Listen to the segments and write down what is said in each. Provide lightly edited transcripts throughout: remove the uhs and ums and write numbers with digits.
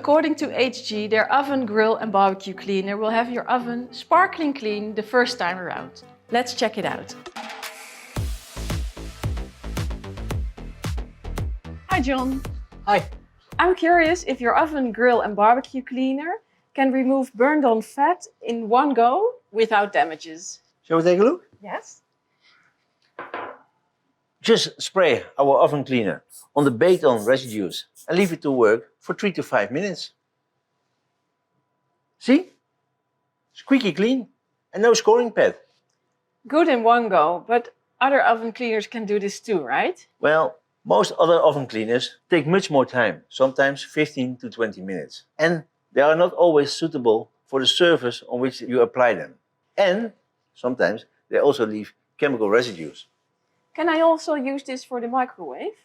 According to HG, their oven, grill and barbecue cleaner will have your oven sparkling clean the first time around. Let's check it out. Hi John. Hi. I'm curious if your oven, grill and barbecue cleaner can remove burned on fat in one go without damages. Shall we take a look? Yes. Just spray our oven cleaner on the baked-on residues and leave it to work for 3 to 5 minutes. See? Squeaky clean and no scoring pad. Good in one go, but other oven cleaners can do this too, right? Well, most other oven cleaners take much more time, sometimes 15 to 20 minutes. And they are not always suitable for the surface on which you apply them. And sometimes they also leave chemical residues. Can I also use this for the microwave?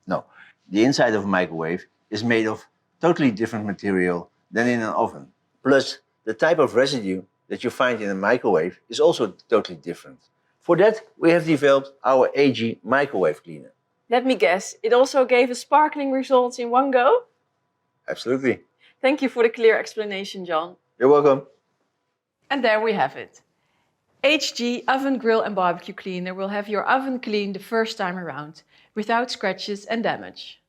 No, the inside of a microwave is made of totally different material than in an oven. Plus, the type of residue that you find in a microwave is also totally different. For that, we have developed our AG microwave cleaner. Let me guess, it also gave us sparkling results in one go? Absolutely. Thank you for the clear explanation, John. You're welcome. And there we have it. HG Oven, Grill and Barbecue Cleaner will have your oven clean the first time around, without scratches and damage.